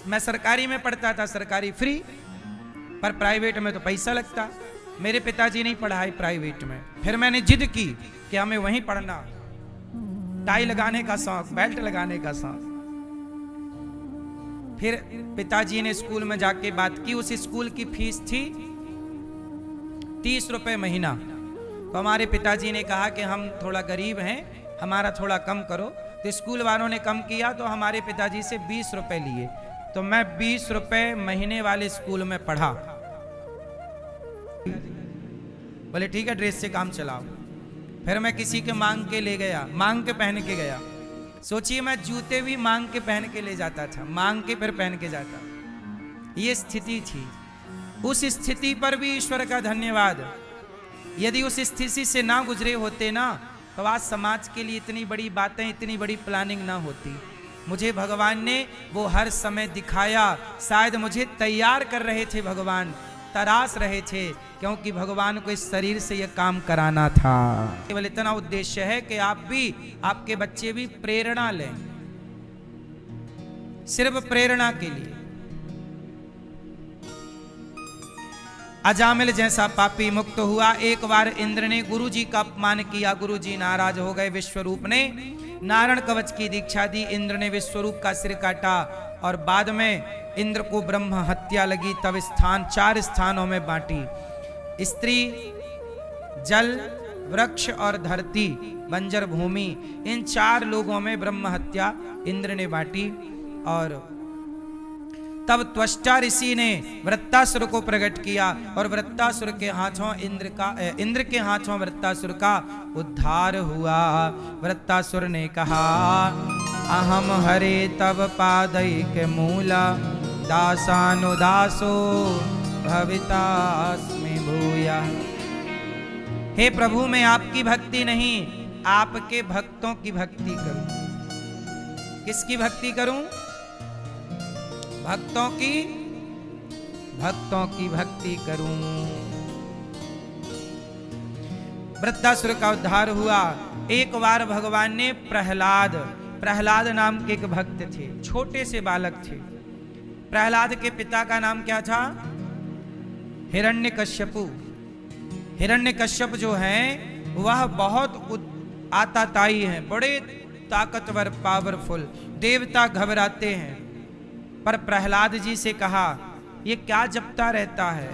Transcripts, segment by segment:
मैं सरकारी में पढ़ता था, सरकारी फ्री, पर प्राइवेट में तो पैसा लगता। मेरे पिताजी नहीं पढ़ाए प्राइवेट में। फिर मैंने जिद की कि हमें वहीं पढ़ना। टाई लगाने का शौक, बेल्ट लगाने का शौक। फिर पिताजी ने स्कूल में जाके बात की। उस स्कूल की फीस थी 30 रुपए महीना। तो हमारे पिताजी ने कहा कि हम थोड़ा गरीब हैं, हमारा थोड़ा कम करो। तो स्कूल वालों ने कम किया तो हमारे पिताजी से 20 रुपए लिए। तो मैं 20 रुपए महीने वाले स्कूल में पढ़ा। बोले ठीक है, ड्रेस से काम चलाओ। फिर मैं किसी के मांग के ले गया, मांग के पहन के गया। सोचिए, मैं जूते भी मांग के पहन के ले जाता था, मांग के फिर पहन के जाता। ये स्थिति थी। उस स्थिति पर भी ईश्वर का धन्यवाद। यदि उस स्थिति से ना गुजरे होते ना, तो आज समाज के लिए इतनी बड़ी बातें, इतनी बड़ी प्लानिंग ना होती। मुझे भगवान ने वो हर समय दिखाया। शायद मुझे तैयार कर रहे थे भगवान, तराश रहे थे, क्योंकि भगवान को इस शरीर से यह काम कराना था। केवल इतना उद्देश्य है कि आप भी, आपके बच्चे भी प्रेरणा लें, सिर्फ प्रेरणा के लिए। अजामिल जैसा पापी मुक्त हुआ। एक बार इंद्र ने गुरुजी का अपमान किया, गुरुजी नाराज हो गए। विश्वरूप ने नारायण कवच की दीक्षा दी। इंद्र ने विश्वरूप का सिर काटा और बाद में इंद्र को ब्रह्म हत्या लगी। तब स्थान 4 स्थानों में बांटी। स्त्री, जल, वृक्ष और धरती, बंजर भूमि, इन 4 लोगों में ब्रह्म हत्या इंद्र ने बांटी। और तब त्वष्टा ऋषि ने वृत्तासुर को प्रकट किया और वृत्तासुर के हाथों इंद्र के हाथों वृत्तासुर का उद्धार हुआ। वृत्तासुर ने कहा, अहम हरे तब पादैक मूला, दासानुदासो भवितास्मि भूया। हे प्रभु, मैं आपकी भक्ति नहीं, आपके भक्तों की भक्ति करूं। किसकी भक्ति करूं? भक्तों की भक्ति करूं। वृत्तासुर का उद्धार हुआ। एक बार भगवान ने प्रहलाद नाम के एक भक्त थे, छोटे से बालक थे। प्रहलाद के पिता का नाम क्या था? हिरण्यकश्यपु। हिरण्यकश्यप जो हैं वह बहुत आताताई हैं, बड़े ताकतवर, पावरफुल। देवता घबराते हैं। पर प्रहलाद जी से कहा, ये क्या जपता रहता है?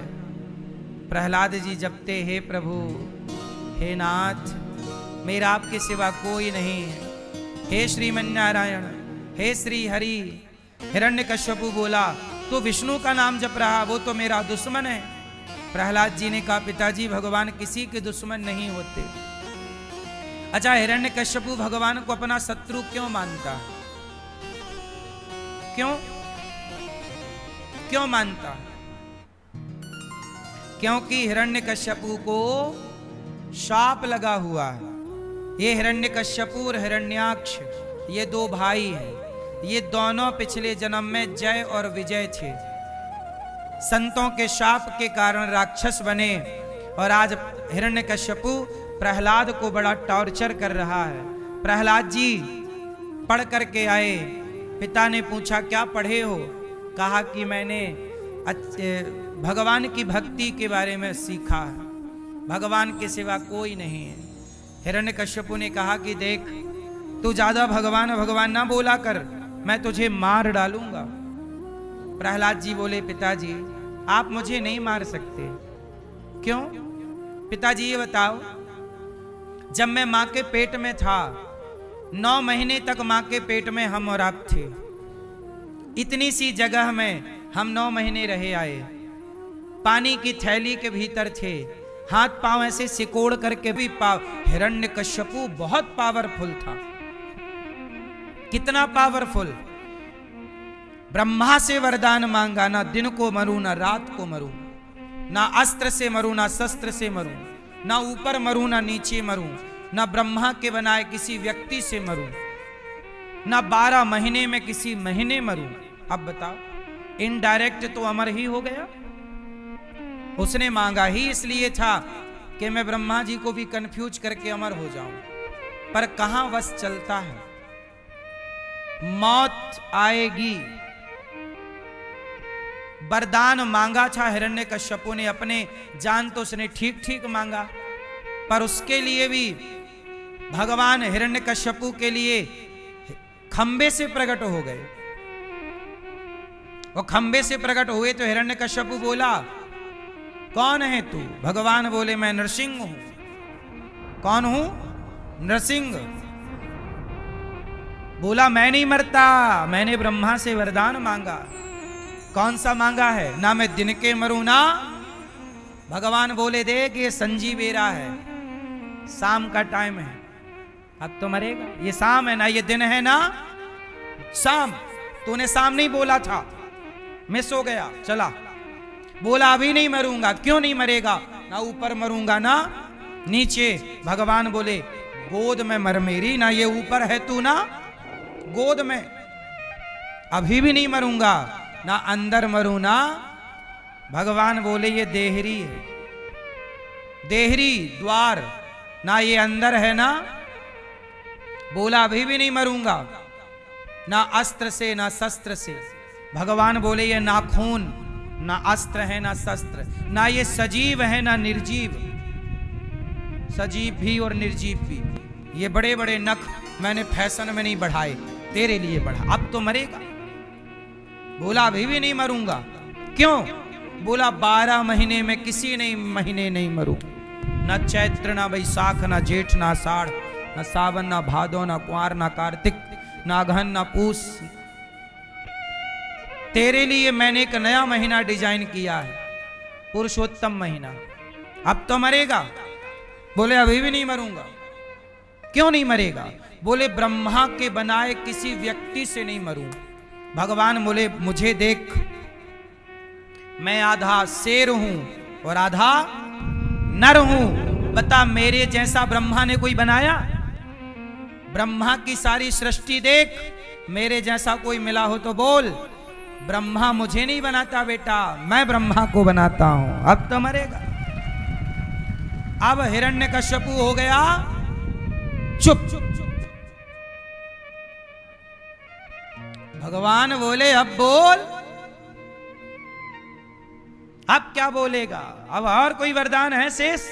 प्रहलाद जी जपते, हे प्रभु, हे नाथ, मेरा आपके सिवा कोई नहीं है। हे श्रीमन्नारायण, हे श्री हरि। हिरण्यकश्यपु बोला, तो विष्णु का नाम जप रहा, वो तो मेरा दुश्मन है। प्रहलाद जी ने कहा, पिताजी, भगवान किसी के दुश्मन नहीं होते। अच्छा, हिरण्यकश्यपु भगवान को अपना शत्रु क्यों मानता? क्यों मानता? क्योंकि हिरण्यकश्यपु को शाप लगा हुआ है। ये हिरण्यकश्यपु और हिरण्याक्ष, ये 2 भाई हैं। ये दोनों पिछले जन्म में जय और विजय थे। संतों के शाप के कारण राक्षस बने और आज हिरण्यकश्यपु प्रहलाद को बड़ा टॉर्चर कर रहा है। प्रहलाद जी पढ़ करके आए। पिता ने पूछा, क्या पढ़े हो? कहा कि मैंने भगवान की भक्ति के बारे में सीखा है, भगवान के सिवा कोई नहीं है। हिरण्यकश्यपु ने कहा कि देख, तू ज्यादा भगवान भगवान ना बोला कर, मैं तुझे मार डालूंगा। प्रहलाद जी बोले, पिताजी, आप मुझे नहीं मार सकते। क्यों? पिताजी ये बताओ, जब मैं मां के पेट में था, 9 महीने तक मां के पेट में हम और आप थे। इतनी सी जगह में हम 9 महीने रहे आए। पानी की थैली के भीतर थे, हाथ पांव ऐसे सिकोड़ करके भी हिरण्यकश्यपु बहुत पावरफुल था। कितना पावरफुल! ब्रह्मा से वरदान मांगा, ना दिन को मरूं ना रात को मरूं, ना अस्त्र से मरूं ना शस्त्र से मरूं, ना ऊपर मरूं ना नीचे मरूं, ना ब्रह्मा के बनाए किसी व्यक्ति से मरूं, ना 12 महीने में किसी महीने मरूं। अब बताओ, इनडायरेक्ट तो अमर ही हो गया। उसने मांगा ही इसलिए था कि मैं ब्रह्मा जी को भी कंफ्यूज करके अमर हो जाऊं। पर कहां वश चलता है? मौत आएगी, वरदान मांगा था हिरण्यकश्यपु ने अपने, जान तो उसने ठीक ठीक मांगा, पर उसके लिए भी भगवान हिरण्यकश्यपु के लिए खंबे से प्रकट हो गए। वो खंबे से प्रकट हुए तो हिरण्यकश्यपु बोला, कौन है तू? भगवान बोले, मैं नृसिंह हूं। कौन हूं? नृसिंह। बोला, मैं नहीं मरता, मैंने ब्रह्मा से वरदान मांगा। कौन सा मांगा है? ना मैं दिन के मरूं ना। भगवान बोले, देख ये संजीवेरा है, शाम का टाइम है, अब तो मरेगा। ये शाम है ना, ये दिन है ना शाम। तूने शाम नहीं बोला था, मिस हो गया, चला। बोला अभी नहीं मरूंगा। क्यों नहीं मरेगा? ना ऊपर मरूंगा ना नीचे। भगवान बोले, गोद में मर मेरी, ना ये ऊपर है तू ना गोद में। अभी भी नहीं मरूंगा, ना अंदर मरूं ना। भगवान बोले, ये देहरी है, देहरी द्वार, ना ये अंदर है ना। बोला अभी भी नहीं मरूंगा, ना अस्त्र से ना शस्त्र से। भगवान बोले, ये नाखून, ना अस्त्र है ना शस्त्र, ना ये सजीव है ना निर्जीव। सजीव भी और निर्जीव भी, ये बड़े बड़े नख मैंने फैशन में नहीं बढ़ाए, तेरे लिए बढ़ा, अब तो मरेगा। बोला अभी भी नहीं मरूंगा। क्यों? बोला 12 महीने में किसी नहीं महीने नहीं मरूं, न चैत्र ना वैशाख ना जेठ ना आषाढ़ ना सावन ना भादो ना कुंवार ना कार्तिक ना अगहन ना पूस। तेरे लिए मैंने एक नया महीना डिजाइन किया है, पुरुषोत्तम महीना, अब तो मरेगा। बोले अभी भी नहीं मरूंगा। क्यों नहीं मरेगा? बोले ब्रह्मा के बनाए किसी व्यक्ति से नहीं मरूं। भगवान बोले, मुझे देख, मैं आधा शेर हूं और आधा नर हूं। बता, मेरे जैसा ब्रह्मा ने कोई बनाया? ब्रह्मा की सारी सृष्टि देख, मेरे जैसा कोई मिला हो तो बोल। ब्रह्मा मुझे नहीं बनाता बेटा, मैं ब्रह्मा को बनाता हूं। अब तो मरेगा। अब हिरण्यकश्यपु हो गया चुप। भगवान बोले, अब बोल। अब क्या बोलेगा? अब और कोई वरदान है शेष?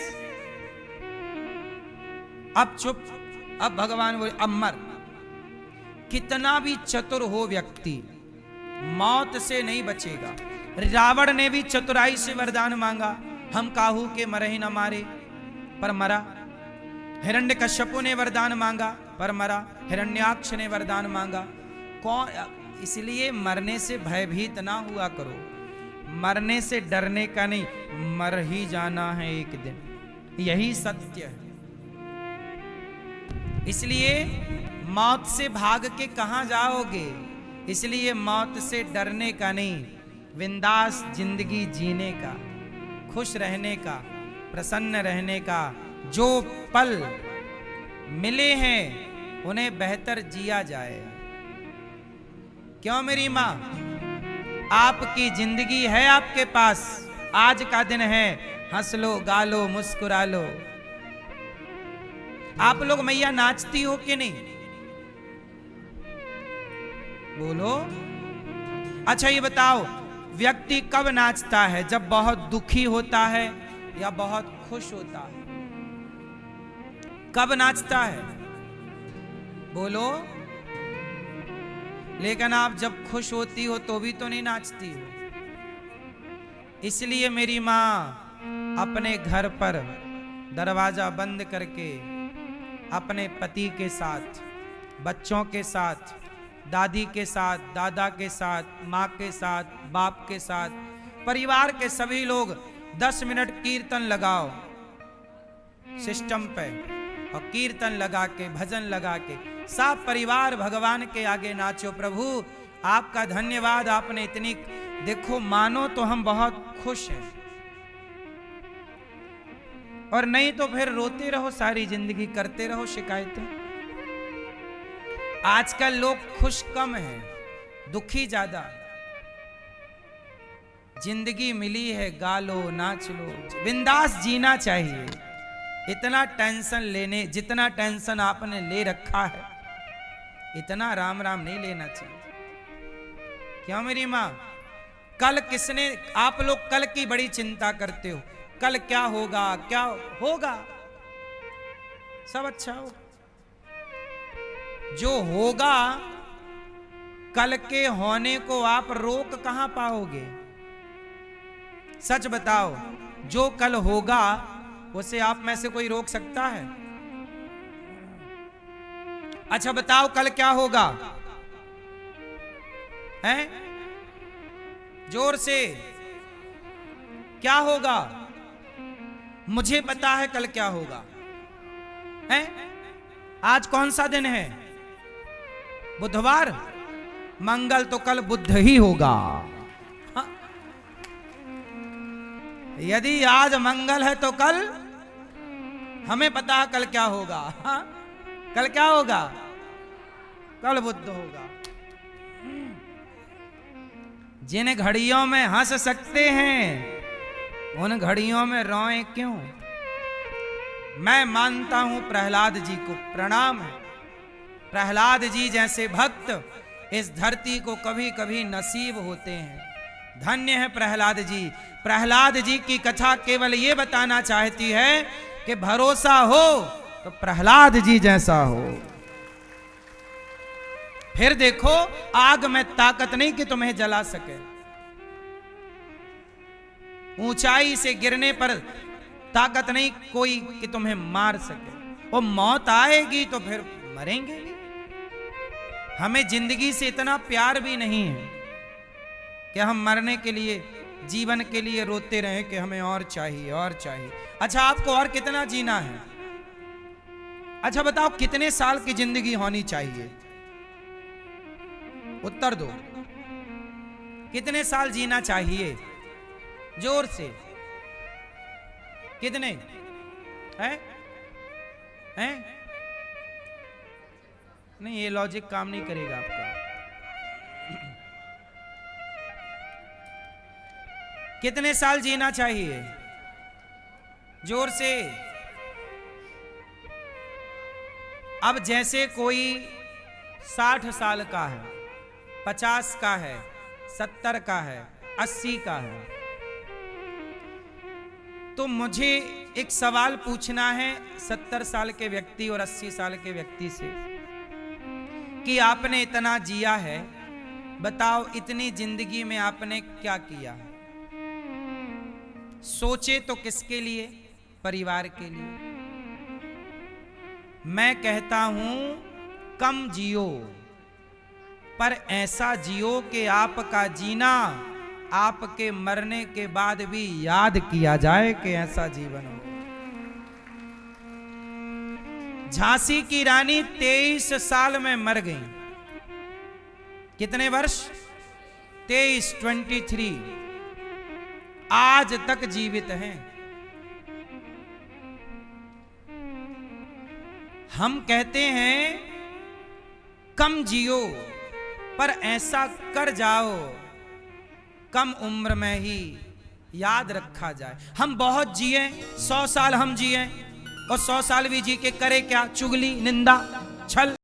अब चुप। अब भगवान बोले, अब मर। कितना भी चतुर हो व्यक्ति, मौत से नहीं बचेगा। रावण ने भी चतुराई से वरदान मांगा, हम काहू के मरे ही न मारे, पर मरा। हिरण्यकश्यपु ने वरदान मांगा, पर मरा। हिरण्याक्ष ने वरदान मांगा। कौन? इसलिए मरने से भयभीत ना हुआ करो, मरने से डरने का नहीं, मर ही जाना है एक दिन, यही सत्य है। इसलिए मौत से भाग के कहां जाओगे? इसलिए मौत से डरने का नहीं, बिंदास जिंदगी जीने का, खुश रहने का, प्रसन्न रहने का। जो पल मिले हैं उन्हें बेहतर जिया जाए। क्यों मेरी मां? आपकी जिंदगी है आपके पास, आज का दिन है, हंस लो, गा लो, मुस्कुरा लो। आप लोग मैया नाचती हो कि नहीं? बोलो। अच्छा ये बताओ, व्यक्ति कब नाचता है? जब बहुत दुखी होता है या बहुत खुश होता है? कब नाचता है? बोलो। लेकिन आप जब खुश होती हो तो भी तो नहीं नाचती हो। इसलिए मेरी मां अपने घर पर दरवाजा बंद करके अपने पति के साथ, बच्चों के साथ, दादी के साथ, दादा के साथ, माँ के साथ, बाप के साथ, परिवार के सभी लोग 10 मिनट कीर्तन लगाओ सिस्टम पे, और कीर्तन लगा के, भजन लगा के सब परिवार भगवान के आगे नाचो। प्रभु आपका धन्यवाद, आपने इतनी, देखो मानो तो हम बहुत खुश हैं, और नहीं तो फिर रोते रहो सारी जिंदगी, करते रहो शिकायतें। आजकल लोग खुश कम हैं, दुखी ज्यादा। जिंदगी मिली है, गा लो, नाच लो, बिंदास जीना चाहिए। इतना टेंशन लेने, जितना टेंशन आपने ले रखा है, इतना राम राम नहीं लेना चाहिए। क्यों मेरी माँ? कल किसने, आप लोग कल की बड़ी चिंता करते हो, कल क्या होगा, क्या होगा, सब अच्छा हो। जो होगा कल के होने को आप रोक कहां पाओगे? सच बताओ, जो कल होगा उसे आप में से कोई रोक सकता है? अच्छा बताओ, कल क्या होगा? हैं? जोर से, क्या होगा? मुझे पता है कल क्या होगा। हैं? आज कौन सा दिन है? बुधवार। मंगल तो कल बुध ही होगा। हाँ? यदि आज मंगल है तो कल हमें पता है कल क्या होगा। हाँ? कल क्या होगा? कल बुध होगा। जिन घड़ियों में हंस सकते हैं उन घड़ियों में रोएं क्यों? मैं मानता हूं प्रहलाद जी को प्रणाम है। प्रहलाद जी जैसे भक्त इस धरती को कभी कभी नसीब होते हैं। धन्य है प्रहलाद जी। प्रहलाद जी की कथा केवल ये बताना चाहती है कि भरोसा हो तो प्रहलाद जी जैसा हो। फिर देखो, आग में ताकत नहीं कि तुम्हें जला सके, ऊंचाई से गिरने पर ताकत नहीं कोई कि तुम्हें मार सके। वो मौत आएगी तो फिर मरेंगे भी। हमें जिंदगी से इतना प्यार भी नहीं है कि हम मरने के लिए, जीवन के लिए रोते रहे कि हमें और चाहिए और चाहिए। अच्छा, आपको और कितना जीना है? अच्छा बताओ, कितने साल की जिंदगी होनी चाहिए? उत्तर दो। कितने साल जीना चाहिए? जोर से। कितने हैं? हैं? नहीं, ये लॉजिक काम नहीं करेगा आपका। कितने साल जीना चाहिए? जोर से। अब जैसे कोई 60 साल का है, 50 का है, 70 का है, 80 का है, तो मुझे एक सवाल पूछना है 70 साल के व्यक्ति और 80 साल के व्यक्ति से कि आपने इतना जिया है, बताओ इतनी जिंदगी में आपने क्या किया? सोचे तो किसके लिए? परिवार के लिए। मैं कहता हूं कम जियो, पर ऐसा जियो कि आपका जीना आपके मरने के बाद भी याद किया जाए कि ऐसा जीवन हो। झांसी की रानी 23 साल में मर गई। कितने वर्ष? 23 आज तक जीवित हैं। हम कहते हैं कम जियो, पर ऐसा कर जाओ कम उम्र में ही याद रखा जाए। हम बहुत जिए, 100 साल हम जिए और 100 साल भी जी के करे क्या? चुगली, निंदा, छल।